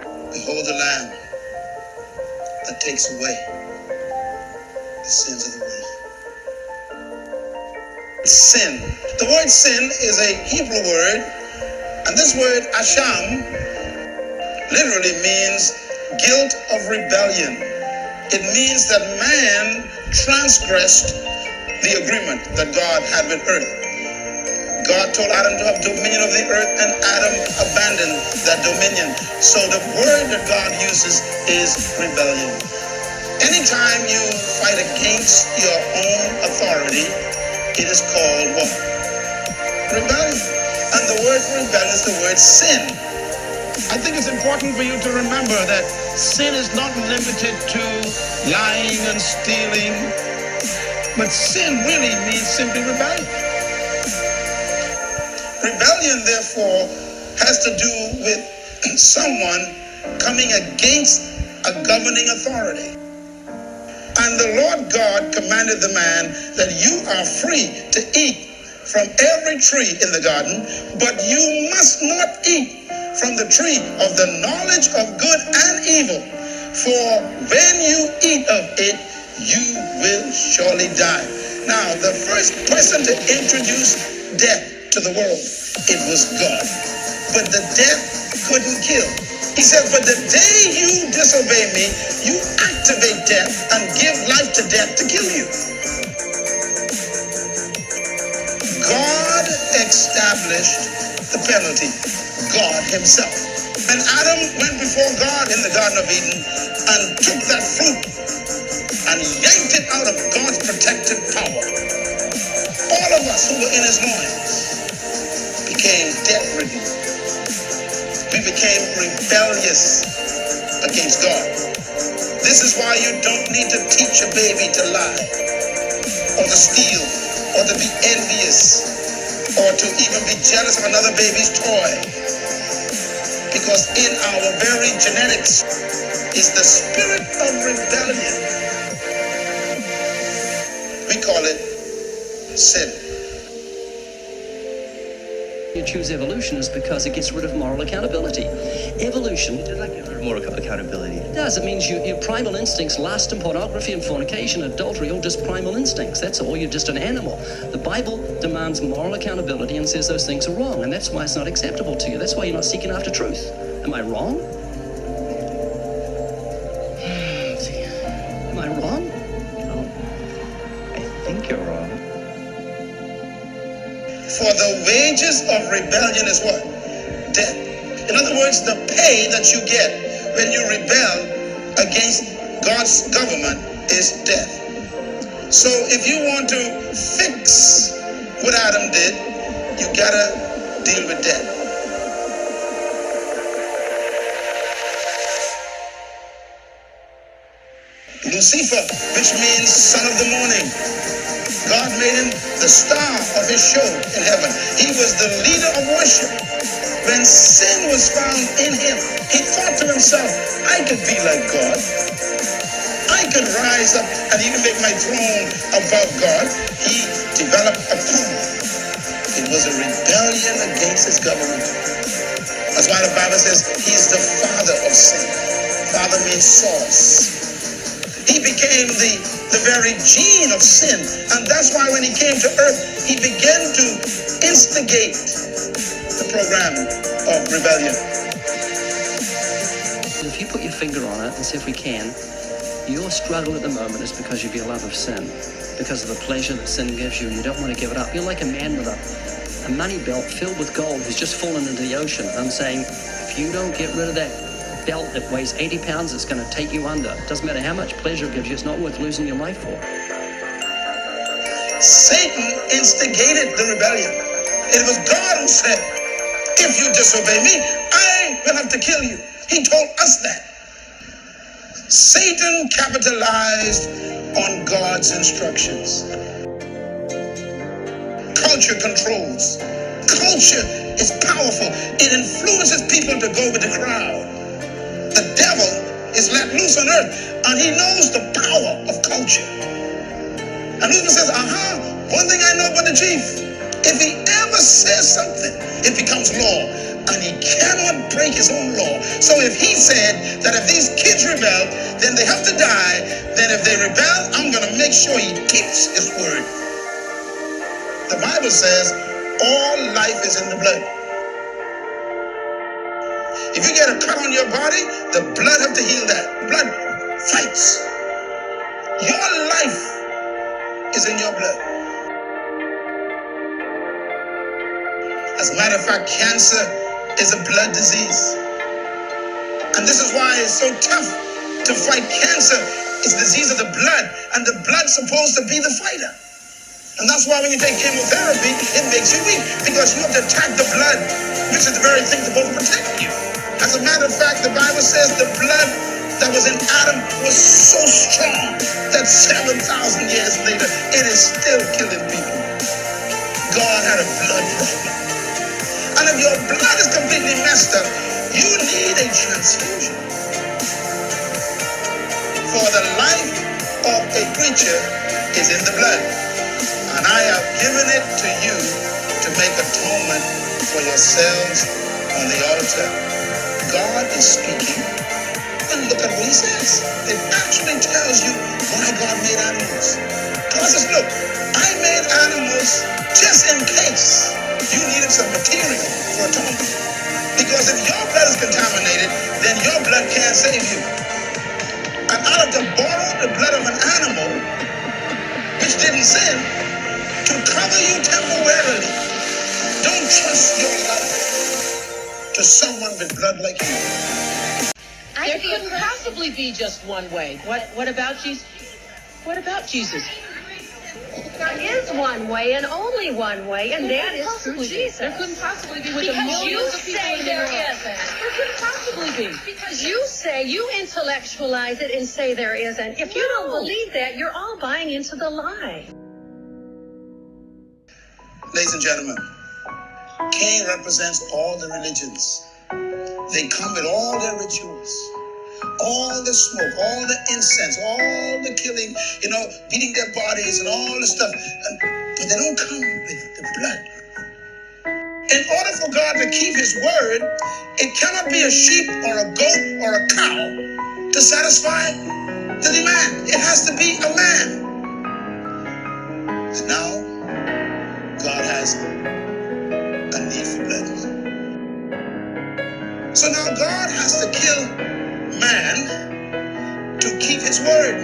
Behold the Lamb that takes away the sins of the world. Sin. The word sin is a Hebrew word, and this word asham literally means guilt of rebellion. It means that man transgressed the agreement that God had with earth. God told Adam to have dominion of the earth, and Adam abandoned that dominion. So the word that God uses is rebellion. Anytime you fight against your own authority, it is called what? Rebellion. And the word for rebellion is the word sin. I think it's important for you to remember that sin is not limited to lying and stealing, but sin really means simply rebellion. Rebellion, therefore, has to do with someone coming against a governing authority. And the Lord God commanded the man that you are free to eat from every tree in the garden, but you must not eat from the tree of the knowledge of good and evil, for when you eat of it, you will surely die. Now, the first person to introduce death to the world, it was God. But the death couldn't kill. He said, but the day you disobey me, you activate death and give life to death to kill you. God established the penalty, God himself. When Adam went before God in the Garden of Eden and took that fruit and yanked it out of God's protective power, all of us who were in his loins became death-ridden. We became rebellious against God. This is why you don't need to teach a baby to lie, or to steal, or to be envious, or to even be jealous of another baby's toy. Because in our very genetics is the spirit of rebellion. We call it sin. You choose evolution is because it gets rid of moral accountability. Evolution... Does that get rid of moral accountability? It does. It means your primal instincts, lust and pornography and fornication, adultery, all just primal instincts. That's all. You're just an animal. The Bible demands moral accountability and says those things are wrong, and that's why it's not acceptable to you. That's why you're not seeking after truth. Am I wrong? Am I wrong? No. I think you're wrong. For the wages of rebellion is what? Death. In other words, the pay that you get when you rebel against God's government is death. So if you want to fix what Adam did, you gotta deal with death. Lucifer, which means son of the morning. God made him the star of his show in heaven. He was the leader of worship. When sin was found in him, he thought to himself, I could be like God. I could rise up and even make my throne above God. He developed a throne. It was a rebellion against his government. That's why the Bible says he's the father of sin. Father means source. He became the very gene of sin. And that's why when he came to earth, he began to instigate the program of rebellion. If you put your finger on it and see if we can, your struggle at the moment is because of your love of sin, because of the pleasure that sin gives you, and you don't want to give it up. You're like a man with a money belt filled with gold who's just fallen into the ocean. I'm saying, if you don't get rid of that belt that weighs 80 pounds, it's going to take you under. It doesn't matter how much pleasure it gives you, it's not worth losing your life for. Satan instigated the rebellion. It was God who said, if you disobey me, I will have to kill you. He told us that. Satan capitalized on God's instructions. Culture controls. Culture is powerful. It influences people to go with the crowd. The devil is let loose on earth, and he knows the power of culture. And Lucifer says, one thing I know about the chief, if he ever says something, it becomes law. And he cannot break his own law. So if he said that if these kids rebel, then they have to die, then if they rebel, I'm going to make sure he keeps his word. The Bible says all life is in the blood. If you get a cut on your body, the blood have to heal that. Blood fights. Your life is in your blood. As a matter of fact, cancer is a blood disease. And this is why it's so tough to fight cancer. It's disease of the blood, and the blood's supposed to be the fighter. And that's why when you take chemotherapy, it makes you weak, because you have to attack the blood, which is the very thing supposed to protect you. As a matter of fact, the Bible says the blood that was in Adam was so strong that 7,000 years later, it is still killing people. God had a blood problem. And if your blood is completely messed up, you need a transfusion. For the life of a creature is in the blood. And I have given it to you to make atonement for yourselves on the altar. God is speaking. And look at what he says. It actually tells you why God made animals. God says, look, I made animals just in case you needed some material for atonement. Because if your blood is contaminated, then your blood can't save you. And out of to borrow the blood of an animal, which didn't sin, to cover you temporarily, don't trust your life to someone with blood like you. There couldn't possibly be just one way. What about Jesus? What about Jesus? There is one way and only one way, and that is through Jesus. There couldn't possibly be with the Because you millions of people say in the there world. isn't. There couldn't possibly be. Because you say, you intellectualize it and say there isn't. If you don't believe that, you're all buying into the lie. Ladies and gentlemen, Cain represents all the religions. They come with all their rituals, all the smoke, all the incense, all the killing, beating their bodies and all the stuff. But they don't come with the blood. In order for God to keep his word, it cannot be a sheep or a goat or a cow to satisfy the demand. It has to be a man. And now, God has a need for blood. So now God has to kill man to keep his word.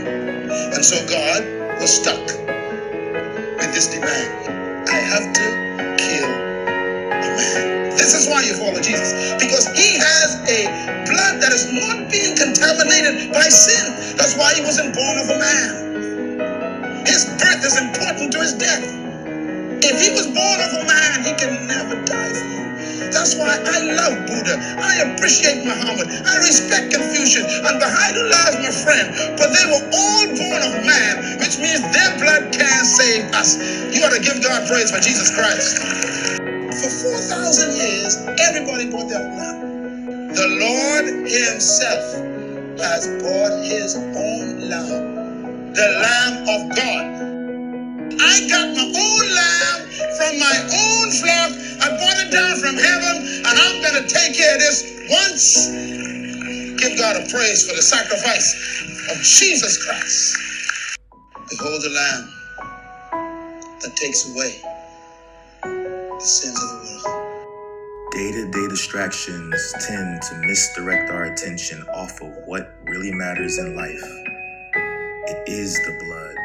And so God was stuck with this demand. I have to kill a man. This is why you follow Jesus. Because he has a blood that is not being contaminated by sin. That's why he wasn't born of a man. His birth is important to his death. If he was born of a man, he can never die for you. That's why I love Buddha. I appreciate Muhammad. I respect Confucius. And Baha'u'llah is my friend. But they were all born of man, which means their blood can save us. You ought to give God praise for Jesus Christ. For 4,000 years, everybody brought their own lamb. The Lord himself has brought his own lamb, the Lamb of God. I got my own lamb from my own flock. I brought it down from heaven, and I'm going to take care of this once. Give God a praise for the sacrifice of Jesus Christ. Behold the Lamb that takes away the sins of the world. Day-to-day distractions tend to misdirect our attention off of what really matters in life. It is the blood.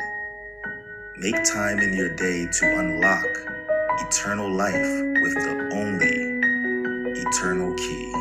Make time in your day to unlock eternal life with the only eternal key.